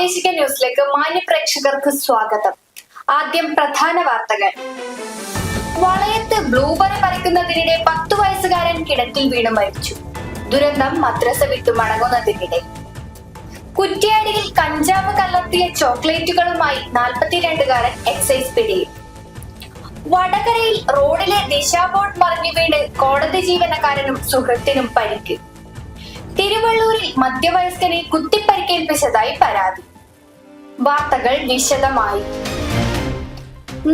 പ്രാദേശിക ന്യൂസിലേക്ക് മാന്യ പ്രേക്ഷകർക്ക് സ്വാഗതം. ആദ്യം പ്രധാന വാർത്തകൾ. വളയത്ത് ബ്ലൂബെറി പറിക്കുന്നതിനിടെ 10 വയസ്സുകാരൻ കിണറ്റിൽ വീണ് മരിച്ചു. ദുരന്തം മദ്രസ വിട്ടു മടങ്ങുന്നതിനിടെ. കുറ്റ്യാടിയിൽ കഞ്ചാവ് കലർത്തിയ ചോക്ലേറ്റുകളുമായി 42കാരൻ എക്സൈസ് പിടിയിൽ. വടകരയിൽ റോഡിലെ ദിശാ ബോർഡ് മറിഞ്ഞു വീണ് കോടതി ജീവനക്കാരനും സുഹൃത്തിനും പരിക്ക്. തിരുവള്ളൂരിൽ മധ്യവയസ്കനെ കുത്തിപ്പരിക്കേൽപ്പിച്ചതായി പരാതി. വാർത്തകൾ വിശദമായി.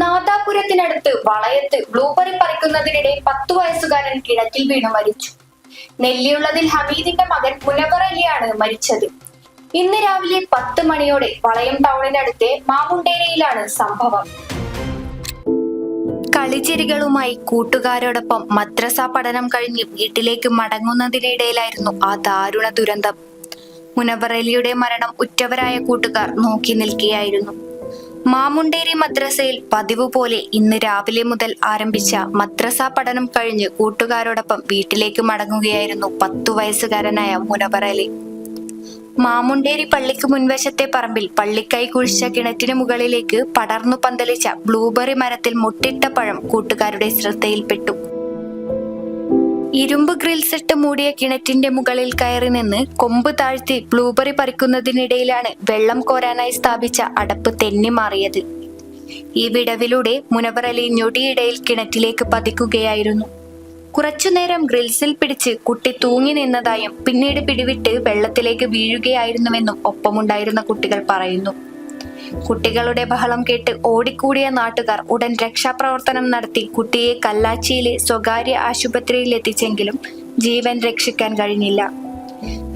നാദാപുരത്തിനടുത്ത് വളയത്ത് ബ്ലൂബെറി പറിക്കുന്നതിനിടെ 10 വയസ്സുകാരൻ കിണറ്റിൽ വീണു മരിച്ചു. നെല്ലിയുള്ളതിൽ ഹമീദിന്റെ മകൻ മുനവർ അലിയാണ് മരിച്ചത്. ഇന്ന് രാവിലെ 10 മണിയോടെ വളയം ടൗണിനടുത്തെ മാമുണ്ടേരയിലാണ് സംഭവം. കളിച്ചിരികളുമായി കൂട്ടുകാരോടൊപ്പം മദ്രസ പഠനം കഴിഞ്ഞ് വീട്ടിലേക്ക് മടങ്ങുന്നതിനിടയിലായിരുന്നു ആ ദാരുണ ദുരന്തം. മുനവർ അലിയുടെ മരണം ഉറ്റവരായ കൂട്ടുകാർ നോക്കി നിൽക്കുകയായിരുന്നു. മാമുണ്ടേരി മദ്രസയിൽ പതിവ് പോലെ ഇന്ന് രാവിലെ മുതൽ ആരംഭിച്ച മദ്രസ പഠനം കഴിഞ്ഞ് കൂട്ടുകാരോടൊപ്പം വീട്ടിലേക്ക് മടങ്ങുകയായിരുന്നു 10 വയസ്സുകാരനായ മുനവർ അലി. മാമുണ്ടേരി പള്ളിക്ക് മുൻവശത്തെ പറമ്പിൽ പള്ളിക്കായി കുഴിച്ച കിണറ്റിന് മുകളിലേക്ക് പടർന്നു പന്തലിച്ച ബ്ലൂബെറി മരത്തിൽ മുട്ടിട്ട പഴം കൂട്ടുകാരുടെ ശ്രദ്ധയിൽപ്പെട്ടു. ഇരുമ്പ് ഗ്രിൽസ് ഇട്ട് മൂടിയ കിണറ്റിന്റെ മുകളിൽ കയറി നിന്ന് കൊമ്പ് താഴ്ത്തി ബ്ലൂബെറി പറിക്കുന്നതിനിടയിലാണ് വെള്ളം കോരാനായി സ്ഥാപിച്ച അടപ്പ് തെന്നി മാറിയത്. ഈ വിടവിലൂടെ മുനവർ അലി ഞൊടിയിടയിൽ കിണറ്റിലേക്ക് പതിക്കുകയായിരുന്നു. കുറച്ചുനേരം ഗ്രിൽസിൽ പിടിച്ച് കുട്ടി തൂങ്ങി നിന്നതായും പിന്നീട് പിടിവിട്ട് വെള്ളത്തിലേക്ക് വീഴുകയായിരുന്നുവെന്നും ഒപ്പമുണ്ടായിരുന്ന കുട്ടികൾ പറയുന്നു. കുട്ടികളുടെ ബഹളം കേട്ട് ഓടിക്കൂടിയ നാട്ടുകാർ ഉടൻ രക്ഷാപ്രവർത്തനം നടത്തി കുട്ടിയെ കല്ലാച്ചിയിലെ സ്വകാര്യ ആശുപത്രിയിൽ എത്തിച്ചെങ്കിലും ജീവൻ രക്ഷിക്കാൻ കഴിഞ്ഞില്ല.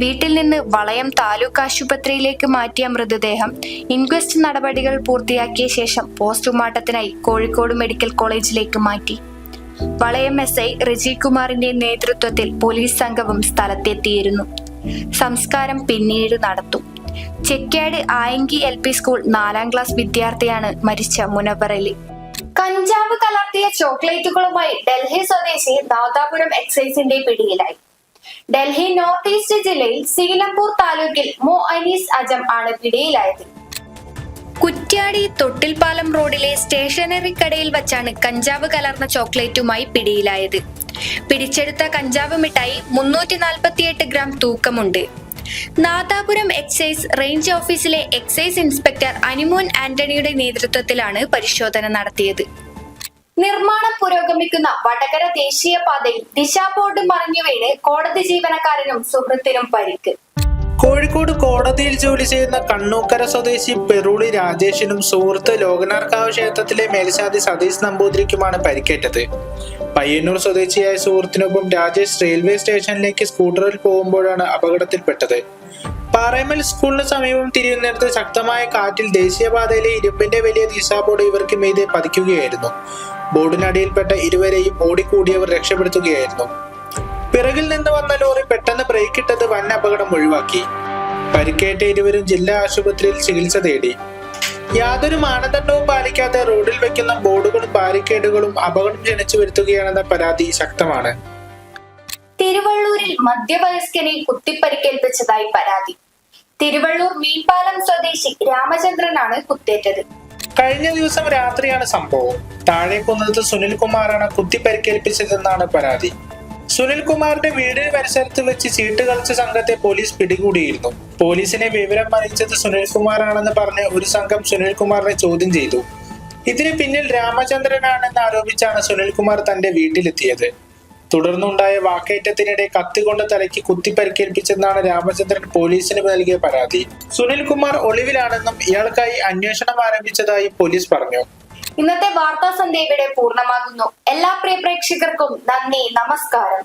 വീട്ടിൽ നിന്ന് വളയം താലൂക്ക് ആശുപത്രിയിലേക്ക് മാറ്റിയ മൃതദേഹം ഇൻക്വസ്റ്റ് നടപടികൾ പൂർത്തിയാക്കിയ ശേഷം പോസ്റ്റ്മോർട്ടത്തിനായി കോഴിക്കോട് മെഡിക്കൽ കോളേജിലേക്ക് മാറ്റി. വളയം എസ്.ഐ റിജി കുമാറിന്റെ നേതൃത്വത്തിൽ പോലീസ് സംഘവും സ്ഥലത്തെത്തിയിരുന്നു. സംസ്കാരം പിന്നീട് നടത്തും. Chekyad Ayanki LP school 4ാം class വിദ്യാർത്ഥിയാണ് മരിച്ച മുനവർ അലി. കഞ്ചാവ് കലർത്തിയ ചോക്ലേറ്റുകളുമായി ഡൽഹി സ്വദേശി നാദാപുരം എക്സൈസിന്റെ പിടിയിലായി. ഡൽഹി നോർത്ത് ഈസ്റ്റ് ജില്ലയിൽ സീലംപൂർ താലൂക്കിൽ മോ അനീസ് അജം ആണ് പിടിയിലായത്. കുറ്റ്യാടി തൊട്ടിൽപാലം റോഡിലെ സ്റ്റേഷനറി കടയിൽ വച്ചാണ് കഞ്ചാവ് കലർന്ന ചോക്ലേറ്റുമായി പിടിയിലായത്. പിടിച്ചെടുത്ത കഞ്ചാവ് മിഠായി 348 ഗ്രാം തൂക്കമുണ്ട്. നാദാപുരം എക്സൈസ് റേഞ്ച് ഓഫീസിലെ എക്സൈസ് ഇൻസ്പെക്ടർ അനിമോൻ ആന്റണിയുടെ നേതൃത്വത്തിലാണ് പരിശോധന നടത്തിയത്. നിർമ്മാണം പുരോഗമിക്കുന്ന വടകര ദേശീയപാതയിൽ ദിശാ ബോർഡ് മറിഞ്ഞു വീണ് കോടതി ജീവനക്കാരനും സുഹൃത്തിനും പരിക്ക്. കോഴിക്കോട് കോടതിയിൽ ജോലി ചെയ്യുന്ന കണ്ണൂക്കര സ്വദേശി പെറുളി രാജേഷിനും സുഹൃത്ത് ലോകനാർക്കാവ് ക്ഷേത്രത്തിലെ മേൽശാന്തി സതീഷ് നമ്പൂതിരിക്കുമാണ് പരിക്കേറ്റത്. പയ്യന്നൂർ സ്വദേശിയായ സുഹൃത്തിനൊപ്പം രാജേഷ് റെയിൽവേ സ്റ്റേഷനിലേക്ക് സ്കൂട്ടറിൽ പോകുമ്പോഴാണ് അപകടത്തിൽപ്പെട്ടത്. പാറേമൽ സ്കൂളിന് സമീപം തിരിയുന്നിടത്ത് ശക്തമായ കാറ്റിൽ ദേശീയപാതയിലെ ഇരുമ്പിന്റെ വലിയ ദിശാ ബോർഡ് ഇവർക്ക് മീതെ പതിക്കുകയായിരുന്നു. ബോർഡിനടിയിൽപ്പെട്ട ഇരുവരെയും ഓടിക്കൂടിയവർ രക്ഷപ്പെടുത്തുകയായിരുന്നു. പിറകിൽ നിന്ന് വന്ന ലോറി പെട്ടെന്ന് ബ്രേക്കിട്ടത് വൻ അപകടം ഒഴിവാക്കി. പരിക്കേറ്റ ഇരുവരും ജില്ലാ ആശുപത്രിയിൽ ചികിത്സ തേടി. യാതൊരു മാനദണ്ഡവും പാലിക്കാതെ റോഡിൽ വെക്കുന്ന ബോർഡുകളും ബാരിക്കേഡുകളും അപകടം ക്ഷണിച്ചു വരുത്തുകയാണെന്ന പരാതി ശക്തമാണ്. തിരുവള്ളൂരിൽ മധ്യവയസ്കനെ കുത്തിപ്പരിക്കേൽപ്പിച്ചതായി പരാതി. തിരുവള്ളൂർ മീൻപാലം സ്വദേശി രാമചന്ദ്രനാണ് കുത്തേറ്റത്. കഴിഞ്ഞ ദിവസം രാത്രിയാണ് സംഭവം. താഴേക്കുന്നത്ത് സുനിൽകുമാറാണ് കുത്തിപ്പരിക്കേൽപ്പിച്ചതെന്നാണ് പരാതി. സുനിൽകുമാറിന്റെ വീടിന് പരിസരത്ത് വെച്ച് ചീട്ട് കളിച്ച സംഘത്തെ പോലീസ് പിടികൂടിയിരുന്നു. പോലീസിനെ വിവരം അറിയിച്ചത് സുനിൽകുമാറാണെന്ന് പറഞ്ഞ് ഒരു സംഘം സുനിൽകുമാറിനെ ചോദ്യം ചെയ്തു. ഇതിന് പിന്നിൽ രാമചന്ദ്രനാണെന്ന് ആരോപിച്ചാണ് സുനിൽകുമാർ തന്റെ വീട്ടിലെത്തിയത്. തുടർന്നുണ്ടായ വാക്കേറ്റത്തിനിടെ കത്തികൊണ്ട് തലയ്ക്ക് കുത്തിപ്പരിക്കേൽപ്പിച്ചെന്നാണ് രാമചന്ദ്രൻ പോലീസിന് നൽകിയ പരാതി. സുനിൽകുമാർ ഒളിവിലാണെന്നും ഇയാൾക്കായി അന്വേഷണം ആരംഭിച്ചതായി പോലീസ് പറഞ്ഞു. ഇന്നത്തെ വാർത്താ സന്ധ്യ ഇവിടെ പൂർണ്ണമാകുന്നു. എല്ലാ പ്രിയ പ്രേക്ഷകർക്കും നന്ദി, നമസ്കാരം.